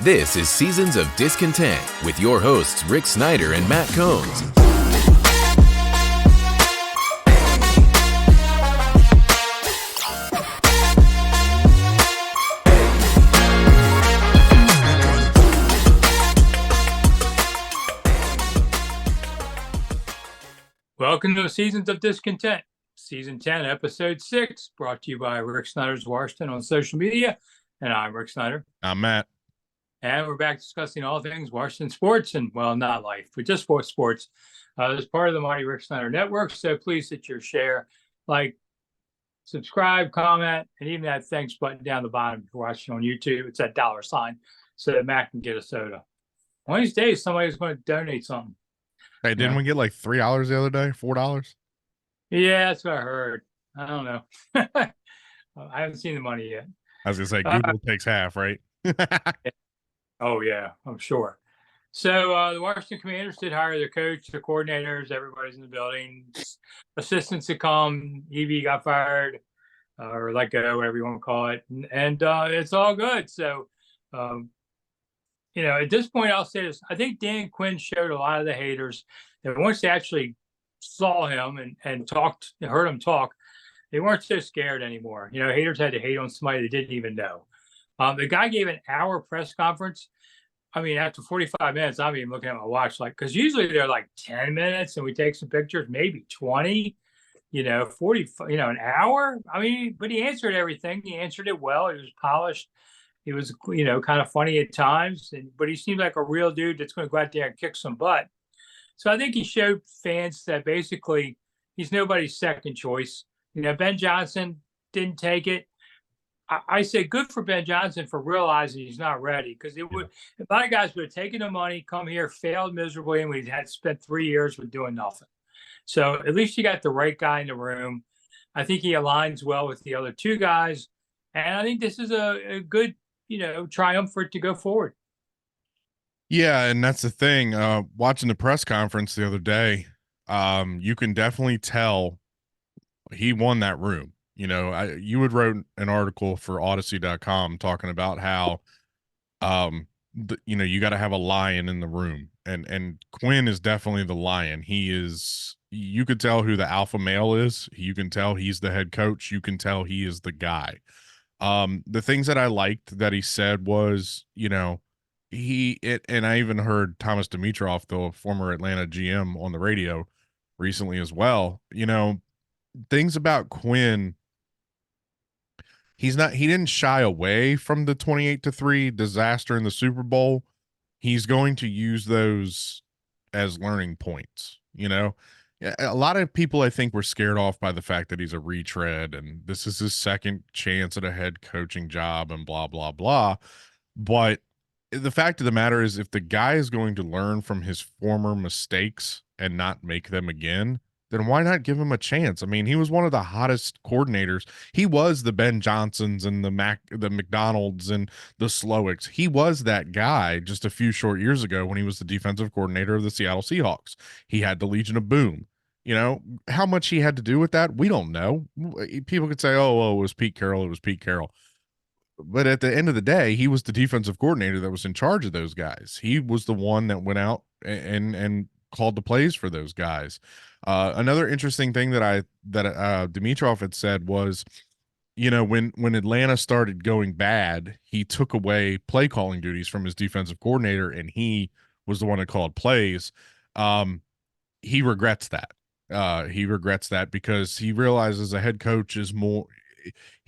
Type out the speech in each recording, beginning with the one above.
This is Seasons of Discontent with your hosts Rick Snyder and Matt Combs. Welcome to Seasons of Discontent, Season 10, Episode 6, brought to you by Rick Snyder's Washington on social media. And I'm Rick Snyder. I'm Matt. And we're back discussing all things Washington sports and, well, not life, but just for sports. As part of the Mighty Rick Snyder Network, so please hit your share, like, subscribe, comment, and even that thanks button down the bottom if you're watching on YouTube. It's that $sign so that Matt can get a soda. One of these days, somebody's going to donate something. Hey, didn't we get like $3 the other day? $4? Yeah, that's what I heard. I don't know. I haven't seen the money yet. I was gonna say Google takes half, right? Oh yeah, I'm sure. So the Washington Commanders did hire their coach, their coordinators, everybody's in the building. Assistants to come. EV got fired, or let go, whatever you want to call it, and it's all good. So, at this point, I'll say this: I think Dan Quinn showed a lot of the haters that once they actually saw him and heard him talk, they weren't so scared anymore. Haters had to hate on somebody they didn't even know. The guy gave an hour press conference. I mean, after 45 minutes, I'm even looking at my watch, because usually they're like 10 minutes and we take some pictures, maybe 20, 40, an hour. I mean, but he answered everything. He answered it well. He was polished. He was, kind of funny at times, but he seemed like a real dude that's going to go out there and kick some butt. So I think he showed fans that basically he's nobody's second choice. Ben Johnson didn't take it. I say good for Ben Johnson for realizing he's not ready, because a lot of guys would have taken the money, come here, failed miserably, and we had spent 3 years with doing nothing. So at least you got the right guy in the room. I think he aligns well with the other two guys, and I think this is a good, triumph for it to go forward. Yeah, and that's the thing. Watching the press conference the other day, you can definitely tell he won that room. You had wrote an article for Odyssey.com talking about how, you got to have a lion in the room, and Quinn is definitely the lion. You could tell who the alpha male is. You can tell he's the head coach. You can tell he is the guy. The things that I liked that he said was, and I even heard Thomas Dimitroff, the former Atlanta GM, on the radio recently as well. Things about Quinn. He didn't shy away from the 28-3 disaster in the Super Bowl. He's going to use those as learning points. A lot of people, I think, were scared off by the fact that he's a retread and this is his second chance at a head coaching job and blah, blah, blah. But the fact of the matter is, if the guy is going to learn from his former mistakes and not make them again, then why not give him a chance? I mean, he was one of the hottest coordinators. He was the Ben Johnsons and the McDonalds and the Slowicks. He was that guy just a few short years ago when he was the defensive coordinator of the Seattle Seahawks. He had the Legion of Boom. How much he had to do with that, we don't know. People could say, oh, it was Pete Carroll. It was Pete Carroll. But at the end of the day, he was the defensive coordinator that was in charge of those guys. He was the one that went out and called the plays for those guys. Another interesting thing that Dimitroff had said was, when Atlanta started going bad, he took away play calling duties from his defensive coordinator, and he was the one that called plays. He regrets that. He regrets that because he realizes a head coach is more.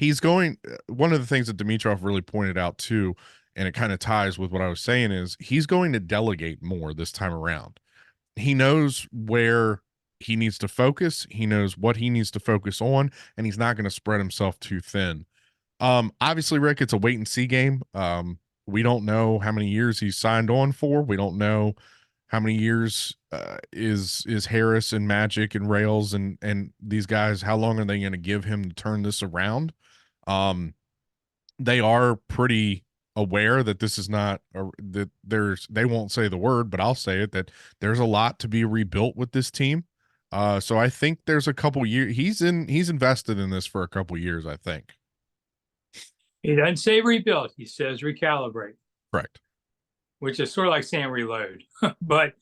One of the things that Dimitroff really pointed out too, and it kind of ties with what I was saying, is he's going to delegate more this time around. He knows where he needs to focus. He knows what he needs to focus on, and he's not going to spread himself too thin. Obviously, Rick, it's a wait and see game. We don't know how many years he's signed on for. We don't know how many years is Harris and Magic and Rails and these guys. How long are they going to give him to turn this around? They are pretty aware that this is not they won't say the word, but I'll say it, that there's a lot to be rebuilt with this team. So I think there's a couple years he's invested in this for a couple years, I think. He doesn't say rebuild, he says recalibrate. Correct. which is sort of like saying reload. But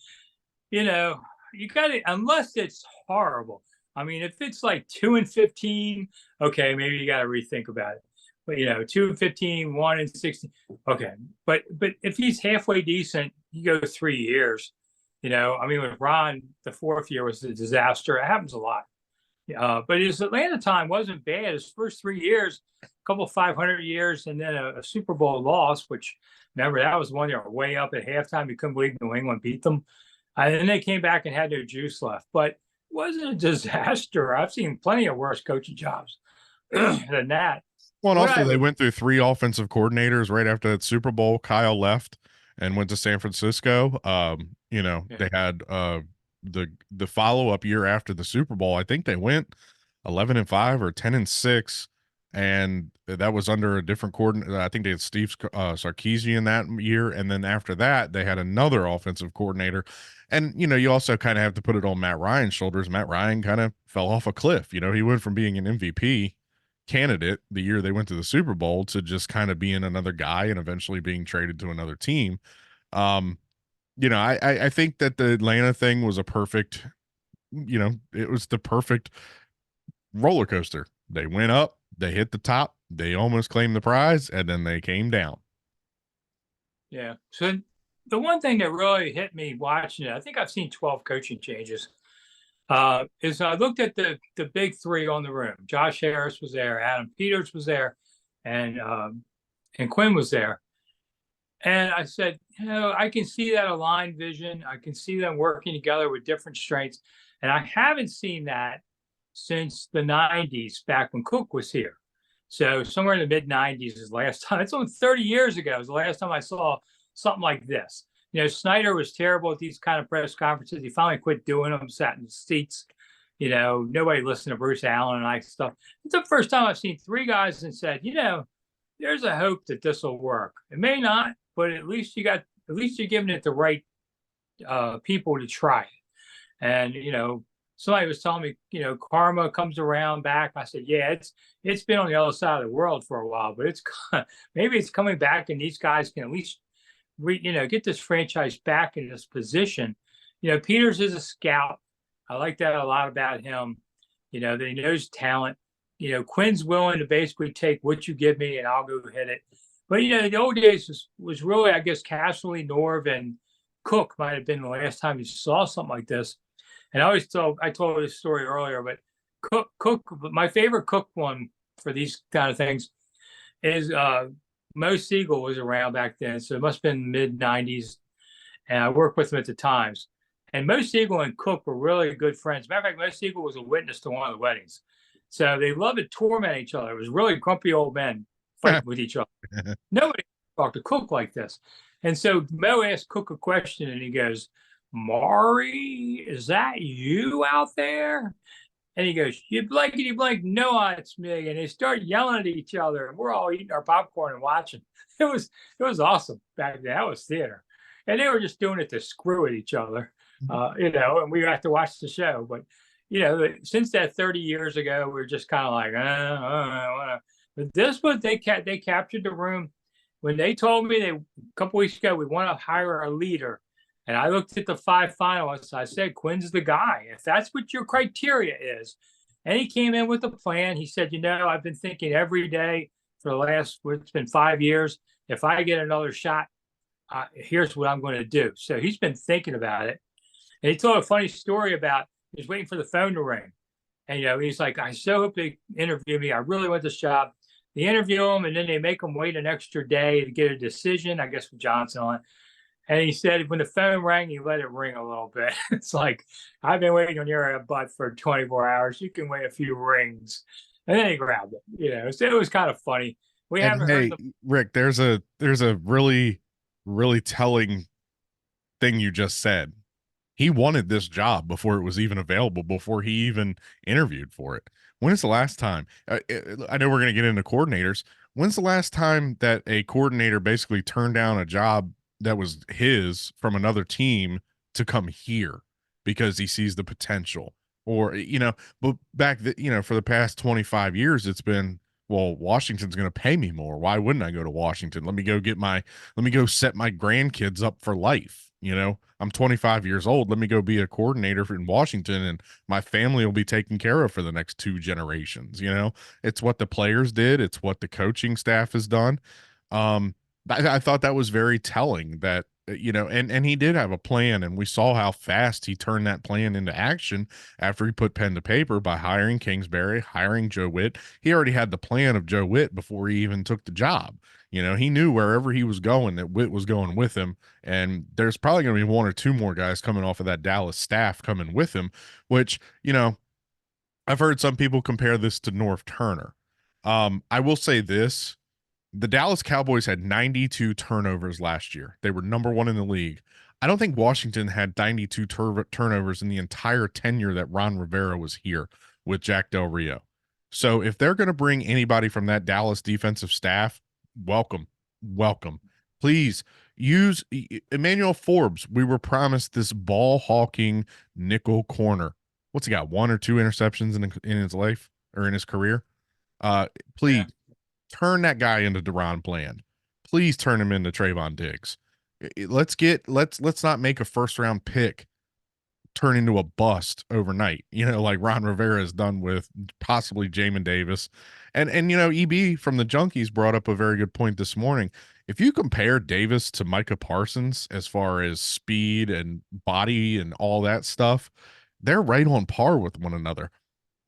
you know, you got to, unless it's horrible. I mean, if it's like 2-15, okay, maybe you got to rethink about it. But 2-15, 1-16, okay. But if he's halfway decent, you go 3 years. I mean, with Ron, the fourth year was a disaster. It happens a lot. But his Atlanta time wasn't bad. His first 3 years, a couple 500 years, and then a Super Bowl loss, which remember that was one year way up at halftime. You couldn't believe New England beat them. And then they came back and had no juice left. But it wasn't a disaster. I've seen plenty of worse coaching jobs than that. Well, and also they went through 3 offensive coordinators right after that Super Bowl. Kyle left and went to San Francisco. They had the follow-up year after the Super Bowl. I think they went 11-5 or 10-6, and that was under a different coordinator. I think they had Steve Sarkisian that year, and then after that they had another offensive coordinator. And you also kind of have to put it on Matt Ryan's shoulders. Matt Ryan kind of fell off a cliff. He went from being an MVP candidate the year they went to the Super Bowl to just kind of being another guy and eventually being traded to another team. I think that the Atlanta thing was a perfect, it was the perfect roller coaster. They went up, they hit the top, they almost claimed the prize, and then they came down. Yeah. So the one thing that really hit me watching it, I think I've seen 12 coaching changes, is I looked at the big three on the room. Josh Harris was there, Adam Peters was there, and Quinn was there. And I said, I can see that aligned vision. I can see them working together with different strengths. And I haven't seen that since the 90s, back when Cook was here. So somewhere in the mid 90s is the last time. It's only 30 years ago is the last time I saw something like this. Snyder was terrible at these kind of press conferences. He finally quit doing them, sat in the seats. Nobody listened to Bruce Allen and I stuff. It's the first time I've seen 3 guys and said, there's a hope that this will work. It may not, but at least you're giving it the right people to try it. And somebody was telling me, karma comes around back. I said, yeah, it's been on the other side of the world for a while, but maybe it's coming back, and these guys can at least get this franchise back in this position. Peters is a scout. I like that a lot about him. That he knows talent. Quinn's willing to basically take what you give me and I'll go hit it. But the old days was really, I guess, Casserly, Norv, and Cook might have been the last time you saw something like this. And I told this story earlier, but Cook, my favorite Cook one for these kind of things is Mo Siegel was around back then, so it must have been mid 90s, and I worked with him at the times. And Mo Siegel and Cook were really good friends. Matter of fact, Mo Siegel was a witness to one of the weddings. So they loved to torment each other. It was really grumpy old men fighting with each other. Nobody talked to Cook like this. And so Mo asked Cook a question, and he goes, Maury, is that you out there? And he goes, you blankety blank, no, it's me. And they start yelling at each other, and we're all eating our popcorn and watching. It was awesome back then. That was theater. And they were just doing it to screw at each other, and we got to watch the show. But, since that 30 years ago, we were just kind of like, But this was, they captured the room. When they told me a couple weeks ago, we want to hire a leader. And I looked at the 5 finalists. I said, Quinn's the guy. If that's what your criteria is. And he came in with a plan. He said, I've been thinking every day for the last, it's been 5 years. If I get another shot, here's what I'm going to do. So he's been thinking about it. And he told a funny story about, he was waiting for the phone to ring. And, he's like, I so hope they interview me. I really want this job. They interview him, and then they make him wait an extra day to get a decision, I guess, with Johnson on it. And he said when the phone rang, he let it ring a little bit. It's like, I've been waiting on your butt for 24 hours. You can wait a few rings. And then he grabbed it, So it was kind of funny. Rick, there's a really, really telling thing you just said. He wanted this job before it was even available, before he even interviewed for it. When is the last time? I know we're going to get into coordinators. When's the last time that a coordinator basically turned down a job that was his from another team to come here because he sees the potential? Or, but back for the past 25 years, it's been, Well, Washington's going to pay me more. Why wouldn't I go to Washington? Let me go set my grandkids up for life. I'm 25 years old. Let me go be a coordinator in Washington, and my family will be taken care of for the next 2 generations. It's what the players did. It's what the coaching staff has done. Um, I thought that was very telling that, and he did have a plan, and we saw how fast he turned that plan into action after he put pen to paper by hiring Kingsbury, hiring Joe Witt. He already had the plan of Joe Witt before he even took the job. He knew wherever he was going that Witt was going with him. And there's probably going to be one or two more guys coming off of that Dallas staff coming with him, which, I've heard some people compare this to North Turner. I will say this. The Dallas Cowboys had 92 turnovers last year. They were number one in the league. I don't think Washington had 92 turnovers in the entire tenure that Ron Rivera was here with Jack Del Rio. So if they're going to bring anybody from that Dallas defensive staff, welcome. Please use Emmanuel Forbes. We were promised this ball hawking nickel corner. What's he got? 1 or 2 interceptions in his life or in his career? Please. Yeah. Turn that guy into Deron Bland. Please turn him into Trayvon Diggs. Let's not make a first round pick turn into a bust overnight, like Ron Rivera has done with possibly Jamin Davis. And EB from the Junkies brought up a very good point this morning. If you compare Davis to Micah Parsons as far as speed and body and all that stuff, they're right on par with one another.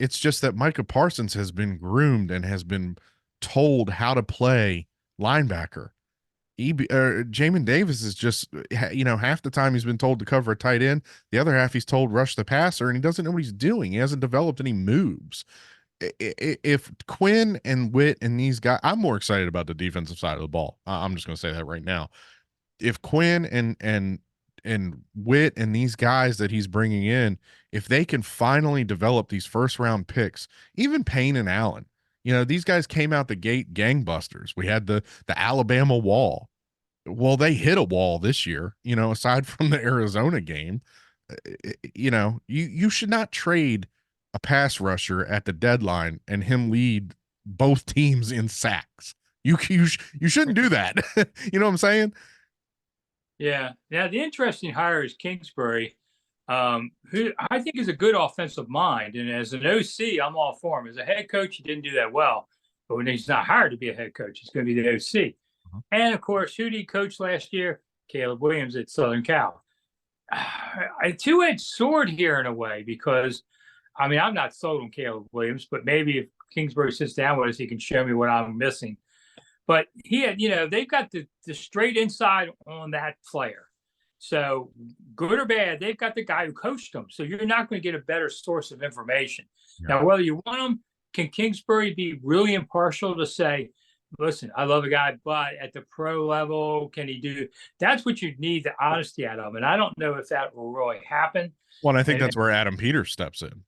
It's just that Micah Parsons has been groomed and has been told how to play linebacker. Jamin Davis is just, half the time he's been told to cover a tight end. The other half he's told rush the passer, and he doesn't know what he's doing. He hasn't developed any moves. If Quinn and Witt and these guys, I'm more excited about the defensive side of the ball. I'm just going to say that right now. If Quinn and Witt and these guys that he's bringing in, if they can finally develop these first round picks, even Payne and Allen, these guys came out the gate gangbusters. We had the Alabama wall. Well, they hit a wall this year, aside from the Arizona game. You should not trade a pass rusher at the deadline and him lead both teams in sacks. You shouldn't do that. You know what I'm saying? Yeah. Now, the interesting hire is Kingsbury, who I think is a good offensive mind. And as an OC, I'm all for him. As a head coach, he didn't do that well. But when he's not hired to be a head coach, it's going to be the OC. Uh-huh. And, of course, who did he coach last year? Caleb Williams at Southern Cal. A two-edged sword here in a way because, I'm not sold on Caleb Williams, but maybe if Kingsbury sits down with us, he can show me what I'm missing. But he had, they've got the straight inside on that player. So good or bad, they've got the guy who coached them. So you're not going to get a better source of information. Yeah. Now, whether you want them, can Kingsbury be really impartial to say, listen, I love a guy, but at the pro level, can he do? That's what you need, the honesty out of him. And I don't know if that will really happen. Well, I think that's where Adam Peters steps in.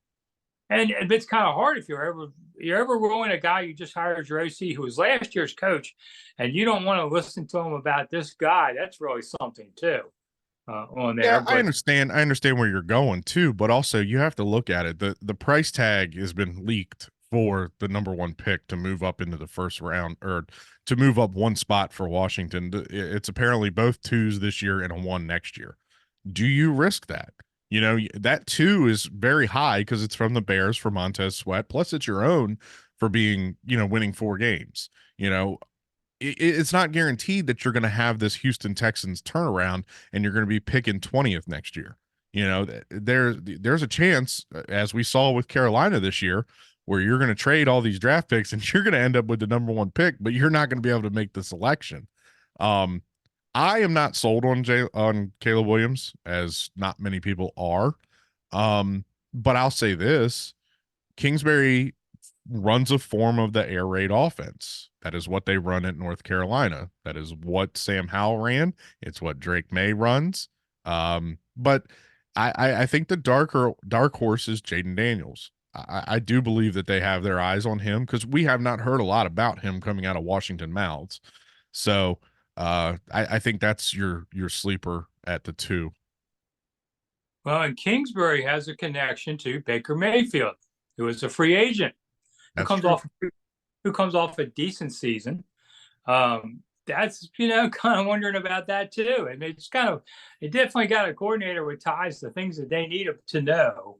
And it's kind of hard if you're ever rolling a guy you just hired as your OC who was last year's coach, and you don't want to listen to him about this guy. That's really something too. On there, yeah, I understand where you're going too, but also you have to look at it. The price tag has been leaked for the number 1 pick to move up into the first round, or to move up 1 spot for Washington. It's apparently both 2s this year and a 1 next year. Do you risk that? That 2 is very high because it's from the Bears for Montez Sweat. Plus it's your own for being, winning 4 games. It's not guaranteed that you're going to have this Houston Texans turnaround and you're going to be picking 20th next year. There's a chance, as we saw with Carolina this year, where you're going to trade all these draft picks and you're going to end up with the number 1 pick, but you're not going to be able to make the selection. I am not sold on Caleb Williams, as not many people are. But I'll say this: Kingsbury runs a form of the air raid offense. That is what they run at North Carolina. That is what Sam Howell ran. It's what Drake May runs. But I think the dark horse is Jaden Daniels. I do believe that they have their eyes on him because we have not heard a lot about him coming out of Washington mouths. So I think that's your sleeper at the 2. Well, and Kingsbury has a connection to Baker Mayfield, who is a free agent. Who comes who comes off a decent season. That's, kind of wondering about that too. And it definitely got a coordinator with ties to things that they need to know.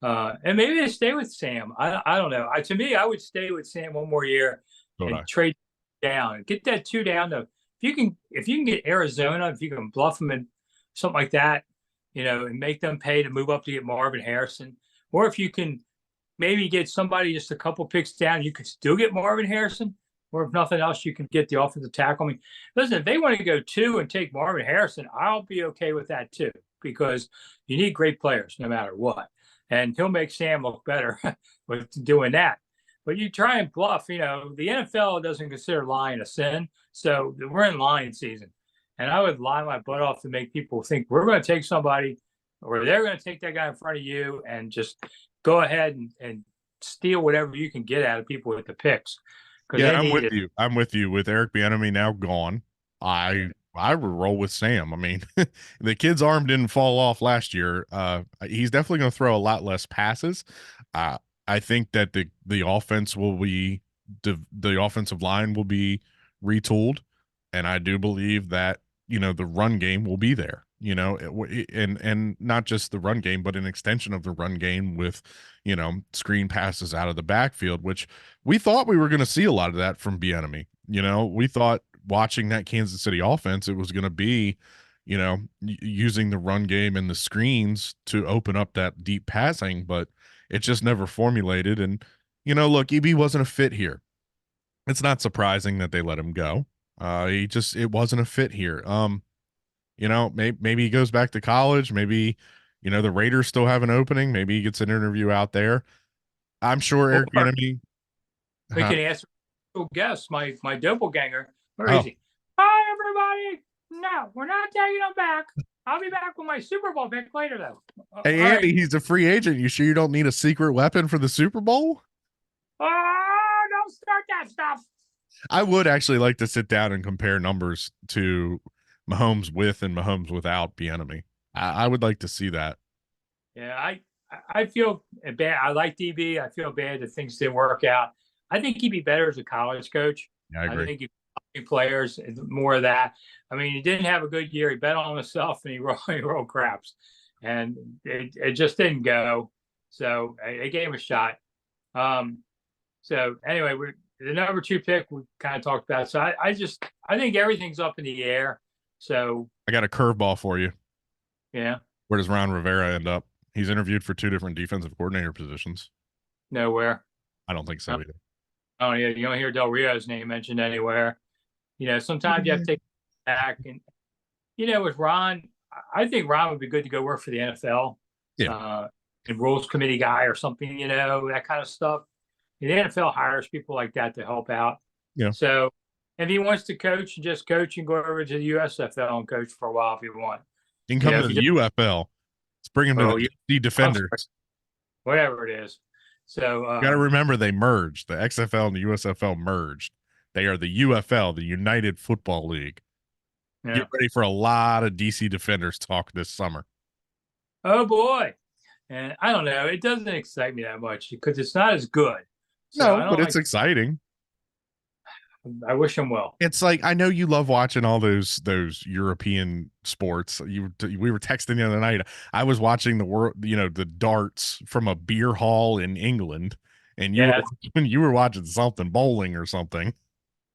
And maybe they stay with Sam. I don't know. To me, I would stay with Sam one more year and trade down, get that 2 down to, if you can get Arizona, if you can bluff them and something like that, and make them pay to move up to get Marvin Harrison, or if you can maybe get somebody just a couple picks down, you could still get Marvin Harrison. Or if nothing else, you can get the offensive tackle. I mean, listen, if they want to go 2 and take Marvin Harrison, I'll be okay with that too, because you need great players no matter what. And he'll make Sam look better with doing that. But you try and bluff, the NFL doesn't consider lying a sin. So we're in lying season. And I would lie my butt off to make people think we're going to take somebody, or they're going to take that guy in front of you, and just go ahead and steal whatever you can get out of people with the picks. Yeah, I'm with you. I'm with you. With Eric Bieniemy now gone, I would roll with Sam. I mean, the kid's arm didn't fall off last year. He's definitely going to throw a lot less passes. I think that the offense will be the offensive line will be retooled, and I do believe that the run game will be there. And not just the run game, but an extension of the run game with screen passes out of the backfield, which we thought we were going to see a lot of that from Bieniemy. We thought watching that Kansas City offense, it was going to be, using the run game and the screens to open up that deep passing, but it just never formulated. And, look, EB wasn't a fit here. It's not surprising that they let him go. It wasn't a fit here. Maybe he goes back to college. Maybe, the Raiders still have an opening. Maybe he gets an interview out there. I'm sure Eric Bieniemy. We can ask guest, my doppelganger. Where is he? Hi, everybody. No, we're not taking him back. I'll be back with my Super Bowl pick later, though. Hey, Andy, right. He's a free agent. You sure you don't need a secret weapon for the Super Bowl? Oh, don't start that stuff. I would actually like to sit down and compare numbers to Mahomes with and Mahomes without Bieniemy. I would like to see that. Yeah, I feel bad. I like DB. I feel bad that things didn't work out. I think he'd be better as a college coach. Yeah, I agree. I think he'd players, more of that. I mean, he didn't have a good year. He bet on himself and he rolled craps, and it just didn't go. So they gave him a shot. So anyway, the number 2 pick we kind of talked about. So I think everything's up in the air. So I got a curveball for you. Yeah. Where does Ron Rivera end up? He's interviewed for 2 different defensive coordinator positions. Nowhere. I don't think so either. Oh yeah, you don't hear Del Rio's name mentioned anywhere. Sometimes you have to take it back, and with Ron, I think Ron would be good to go work for the NFL. Yeah. And rules committee guy or something, that kind of stuff. The NFL hires people like that to help out. Yeah. So if he wants to coach and just coach and go over to the USFL and coach for a while if you want. He can come to the UFL. Let's bring him to the Defenders. Whatever it is. So you got to remember they merged. The XFL and the USFL merged. They are the UFL, the United Football League. Yeah. Get ready for a lot of DC Defenders talk this summer. Oh boy. And I don't know. It doesn't excite me that much because it's not as good. So no, but it's exciting. I wish him well. It's like, I know you love watching all those European sports. We were texting the other night. I was watching the darts from a beer hall in England, and you were watching something, bowling or something.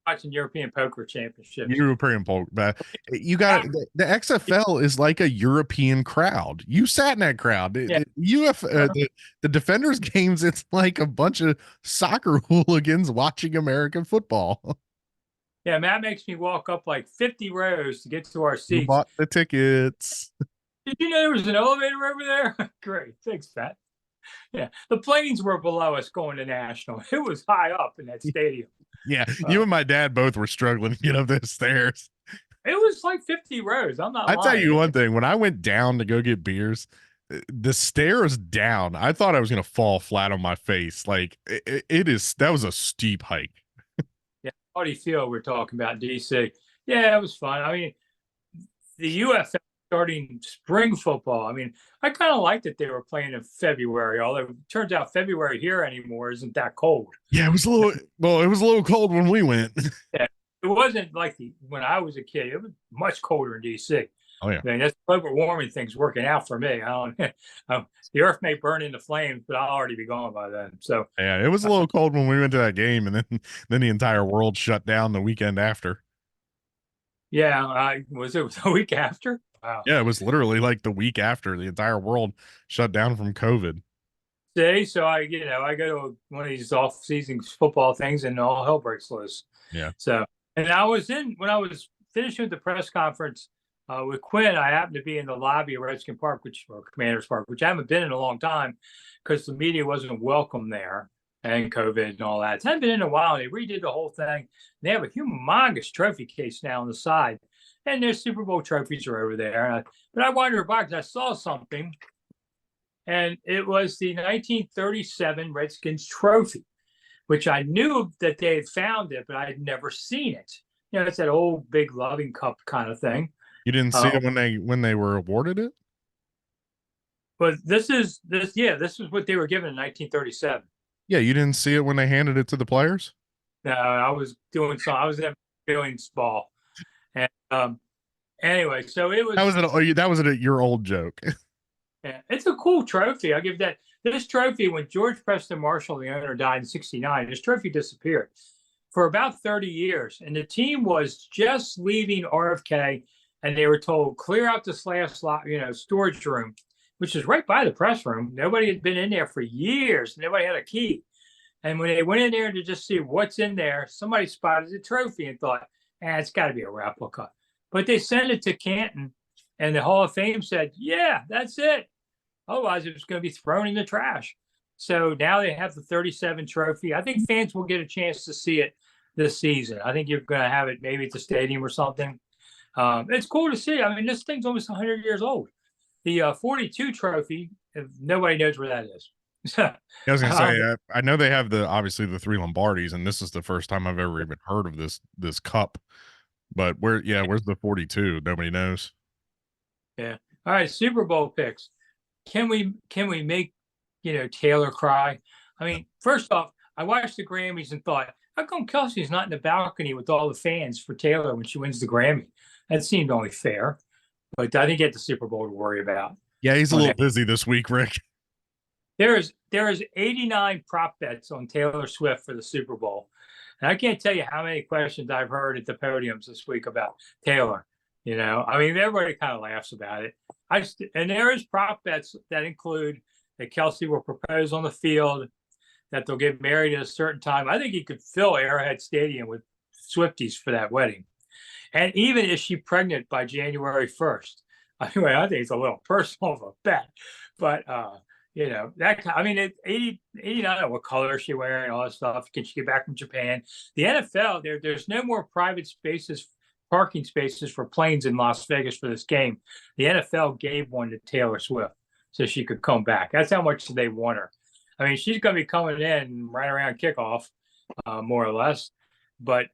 Watching European Poker Championships. European poker, but you got the XFL is like a European crowd. You sat in that crowd. Yeah. The Defenders games, it's like a bunch of soccer hooligans watching American football. Yeah, Matt makes me walk up like 50 rows to get to our seats. You bought the tickets. Did you know there was an elevator over there? Great, thanks, Matt. Yeah, the planes were below us going to National. It was high up in that stadium. Yeah, you and my dad both were struggling to get up the stairs. It was like 50 rows. I'm not lying. I'll tell you one thing. When I went down to go get beers, the stairs down, I thought I was going to fall flat on my face. Like, that was a steep hike. Yeah, Audi Field we're talking about, DC. Yeah, it was fun. I mean, the UFL starting spring football. I mean, I kind of liked that they were playing in February, although it turns out February here anymore isn't that cold. Yeah, it was a little. Well, it was a little cold when we went. Yeah, it wasn't like when I was a kid. It was much colder in DC. Oh yeah. I mean, that's global warming thing's working out for me. I don't, the earth may burn into flames, but I'll already be gone by then. So Yeah, it was a little cold when we went to that game, and then the entire world shut down the weekend after. yeah, was it the week after? Wow. Yeah, it was literally like the week after the entire world shut down from COVID. See, so I go to one of these off-season football things, and all hell breaks loose. Yeah. So, and when I was finishing the press conference with Quinn, I happened to be in the lobby of Redskin Park, or Commanders Park, which I haven't been in a long time because the media wasn't welcome there and COVID and all that. I haven't been in a while. They redid the whole thing. They have a humongous trophy case now on the side, and their Super Bowl trophies are over there. But I wandered by because I saw something, and it was the 1937 Redskins trophy, which I knew that they had found it, but I had never seen it. You know, it's that old big loving cup kind of thing. You didn't see it when they were awarded it? But this is what they were given in 1937. Yeah, you didn't see it when they handed it to the players? No, I was doing I was at Billings ball, and anyway, so it was. That was your old joke. Yeah, it's a cool trophy. I give that. This trophy, when George Preston Marshall, the owner, died in '69, this trophy disappeared for about 30 years, and the team was just leaving RFK, and they were told clear out this last storage room, which is right by the press room. Nobody had been in there for years. Nobody had a key. And when they went in there to just see what's in there, somebody spotted the trophy and thought, it's got to be a replica. But they sent it to Canton, and the Hall of Fame said, yeah, that's it. Otherwise, it was going to be thrown in the trash. So now they have the 37 trophy. I think fans will get a chance to see it this season. I think you're going to have it maybe at the stadium or something. It's cool to see. I mean, this thing's almost 100 years old. The 42 trophy, nobody knows where that is. I was gonna say, I know they have obviously the 3 Lombardis, and this is the first time I've ever even heard of this cup. But where's the 42? Nobody knows. Yeah. All right. Super Bowl picks. Can we make Taylor cry? I mean, first off, I watched the Grammys and thought, how come Kelsey's not in the balcony with all the fans for Taylor when she wins the Grammy? That seemed only fair. But I didn't get the Super Bowl to worry about. Yeah, he's a little busy this week, Rick. There is 89 prop bets on Taylor Swift for the Super Bowl. And I can't tell you how many questions I've heard at the podiums this week about Taylor. I mean, everybody kind of laughs about it. And there is prop bets that include that Kelsey will propose on the field, that they'll get married at a certain time. I think he could fill Arrowhead Stadium with Swifties for that wedding. And even if she's pregnant by January 1st, I think it's a little personal of a bet, but I mean, 89, what color is she wearing, all that stuff. Can she get back from Japan? The NFL, there's no more private parking spaces for planes in Las Vegas for this game. The NFL gave one to Taylor Swift so she could come back. That's how much they want her. I mean, she's going to be coming in right around kickoff, more or less. But,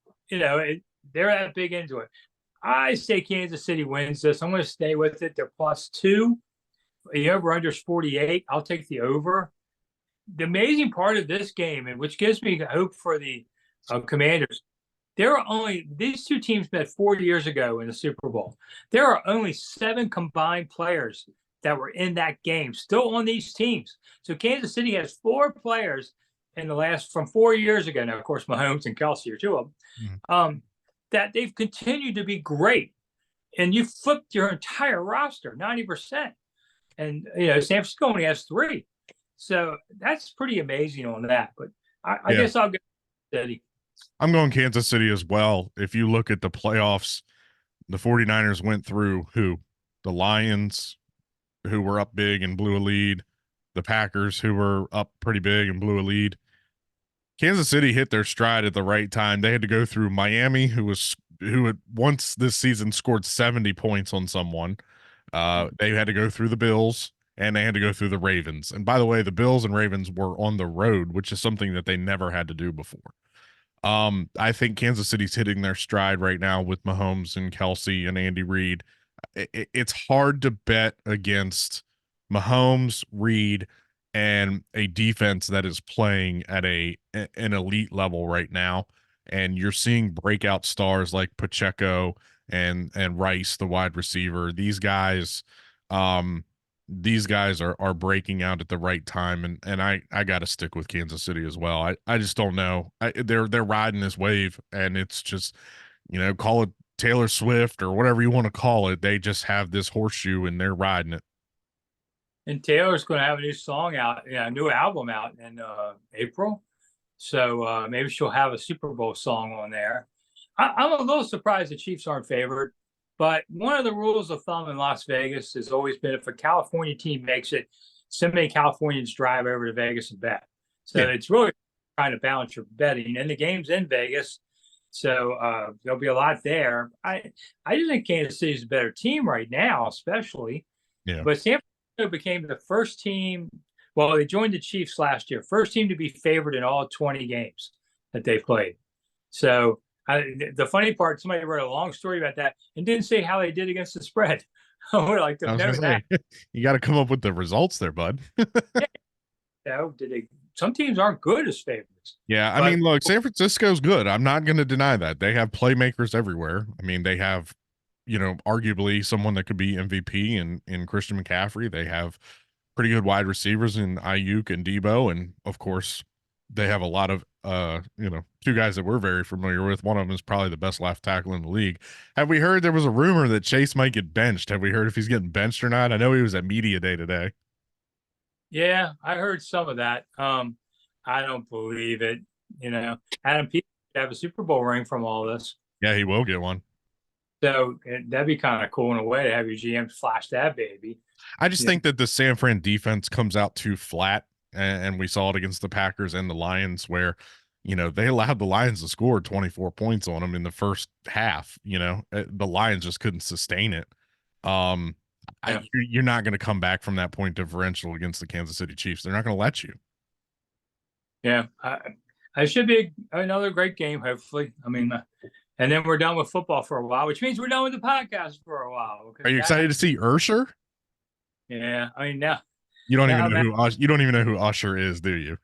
they're that big into it. I say Kansas City wins this. I'm going to stay with it. They're +2. The over-under is 48. I'll take the over. The amazing part of this game, and which gives me hope for the Commanders, these two teams met 4 years ago in the Super Bowl. There are only 7 combined players that were in that game still on these teams. So Kansas City has 4 players from 4 years ago. Now, of course, Mahomes and Kelsey are 2 of them. That they've continued to be great. And you flipped your entire roster, 90%. And, San Francisco only has 3. So that's pretty amazing on that. But I guess I'll go City. I'm going Kansas City as well. If you look at the playoffs, the 49ers went through the Lions, who were up big and blew a lead, the Packers, who were up pretty big and blew a lead. Kansas City hit their stride at the right time. They had to go through Miami, who had once this season scored 70 points on someone. They had to go through the Bills, and they had to go through the Ravens. And by the way, the Bills and Ravens were on the road, which is something that they never had to do before. I think Kansas City's hitting their stride right now with Mahomes and Kelsey and Andy Reid. it's hard to bet against Mahomes, Reed, and a defense that is playing at an elite level right now. And you're seeing breakout stars like Pacheco and Rice, the wide receiver. These guys are breaking out at the right time, and I got to stick with Kansas City as well. I just don't know. They're riding this wave, and it's just, call it Taylor Swift or whatever you want to call it. They just have this horseshoe and they're riding it. And Taylor's going to have a new song out, a new album out in April. So maybe she'll have a Super Bowl song on there. I'm a little surprised the Chiefs aren't favored, but one of the rules of thumb in Las Vegas has always been if a California team makes it, so many Californians drive over to Vegas and bet. So it's really trying to balance your betting. And the game's in Vegas, so there'll be a lot there. I just think Kansas City is a better team right now, especially. Yeah. But San Francisco became the first team. Well, they joined the Chiefs last year, first team to be favored in all 20 games that they played. So the funny part, somebody wrote a long story about that and didn't say how they did against the spread. I would like to know that. You got to come up with the results there, bud. Some teams aren't good as favorites. Yeah, I mean, look, San Francisco's good. I'm not going to deny that. They have playmakers everywhere. I mean, they have, arguably someone that could be MVP in Christian McCaffrey. They have pretty good wide receivers in Ayuk and Debo, and of course, they have a lot of two guys that we're very familiar with. One of them is probably the best left tackle in the league. Have we heard there was a rumor that Chase might get benched? Have we heard if he's getting benched or not? I know he was at media day today. Yeah, I heard some of that. I don't believe it. Adam Peterson have a Super Bowl ring from all this. Yeah, he will get one. So that'd be kind of cool in a way to have your GM flash that baby. I just think that the San Fran defense comes out too flat, and we saw it against the Packers and the Lions where, they allowed the Lions to score 24 points on them in the first half. The Lions just couldn't sustain it. You're not going to come back from that point differential against the Kansas City Chiefs. They're not going to let you. Yeah, I should be another great game, hopefully. I mean, and then we're done with football for a while, which means we're done with the podcast for a while. Are you excited to see Ursher? Yeah, I mean, now you don't even know who Usher is, do you?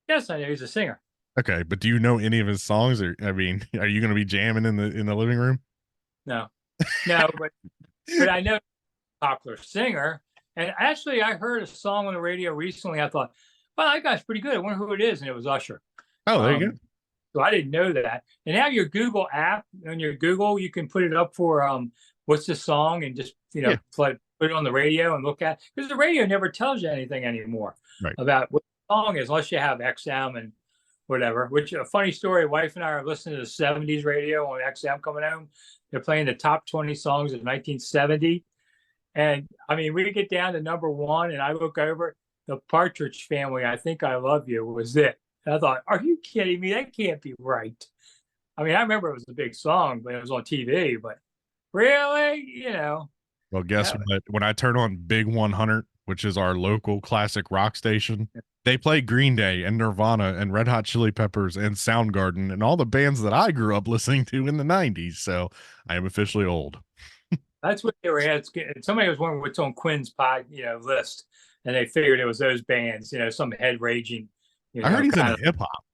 Yes, I know he's a singer. Okay, but do you know any of his songs? Or I mean, are you going to be jamming in the living room? No, but I know he's a popular singer. And actually, I heard a song on the radio recently. I thought, well, that guy's pretty good. I wonder who it is, and it was Usher. Oh, there you go. So I didn't know that. And now your Google app on your Google, you can put it up for what's the song and just put it on the radio and look at, because the radio never tells you anything anymore about what the song is unless you have XM and whatever. Which a funny story. Wife and I are listening to the 70s radio on XM coming home. They're playing the top 20 songs of 1970, and I mean we get down to number one, and I look over the Partridge Family. I Think I Love You was it. And I thought, are you kidding me? That can't be right. I mean, I remember it was a big song, but it was on TV. But really, Well, guess what? When I turn on Big 100, which is our local classic rock station, they play Green Day and Nirvana and Red Hot Chili Peppers and Soundgarden and all the bands that I grew up listening to in the 90s. So I am officially old. That's what they were asking. Somebody was wondering what's on Quinn's list, and they figured it was those bands, some head raging. I heard he's into hip hop.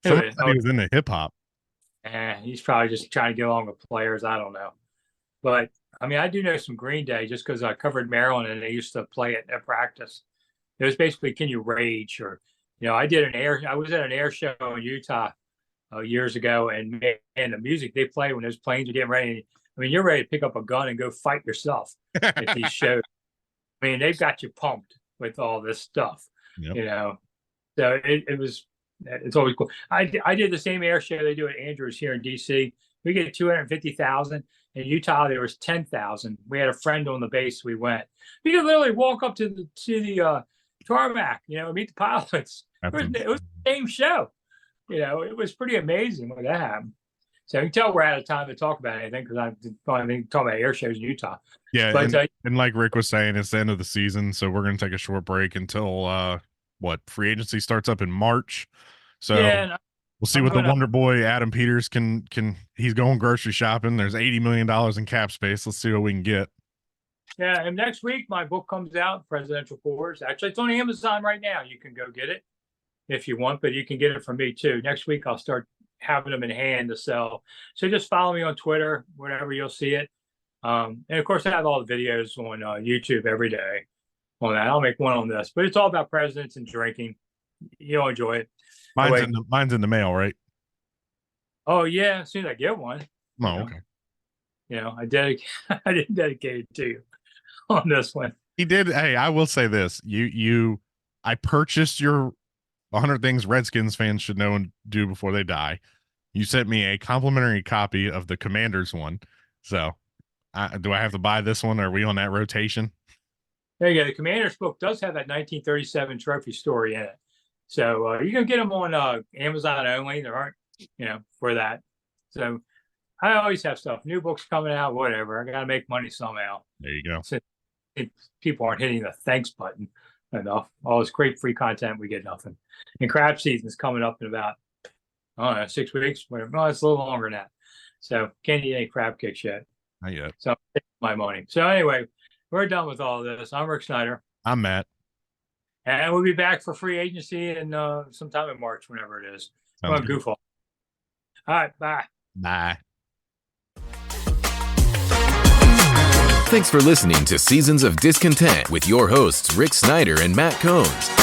Somebody said he was into hip hop. He's probably just trying to get along with players. I don't know. But I mean, I do know some Green Day just because I covered Maryland and they used to play it at practice. It was basically, can you rage? Or, I was at an air show in Utah years ago, and man, the music they play when those planes are getting ready. I mean, you're ready to pick up a gun and go fight yourself at these shows. I mean, they've got you pumped with all this stuff, So it's always cool. I did the same air show they do at Andrews here in DC. We get 250,000. In Utah, there was 10,000. We had a friend on the base. We went. We could literally walk up to the tarmac, meet the pilots. It was the same show. It was pretty amazing when that happened. So you can tell we're out of time to talk about anything because I'm talking about air shows in Utah. Yeah, but, and like Rick was saying, it's the end of the season, so we're going to take a short break until free agency starts up in March. So We'll see I'm what the gonna- Wonder Boy Adam Peters can. He's going grocery shopping. There's $80 million in cap space. Let's see what we can get. Yeah, and next week my book comes out, Presidential Course. Actually, it's on Amazon right now. You can go get it if you want, but you can get it from me too. Next week I'll start having them in hand to sell. So just follow me on Twitter, whatever, you'll see it. And of course I have all the videos on YouTube every day on that. I'll make one on this, but it's all about presidents and drinking. You'll enjoy it. Mine's in the mail, right? Oh yeah, as soon as I get one. Oh, okay. I didn't dedicate it to you on this one. He did. Hey, I will say this. I purchased your 100 Things Redskins fans should know and do before they die. You sent me a complimentary copy of the Commanders one. So do I have to buy this one? Or are we on that rotation? There you go. The Commanders book does have that 1937 trophy story in it. So you can get them on Amazon only. There aren't, for that. So I always have stuff. New books coming out, whatever. I got to make money somehow. There you go. So people aren't hitting the thanks button enough. All this great free content, we get nothing. And crab season's coming up in about, 6 weeks. Whatever. No, it's a little longer than that. So can't eat any crab cakes yet. Not yet. So my money. So anyway, we're done with all of this. I'm Rick Snyder. I'm Matt. And we'll be back for free agency in sometime in March, whenever it is. I'm on goof off. All right, bye. Bye. Thanks for listening to Seasons of Discontent with your hosts, Rick Snyder and Matt Combs.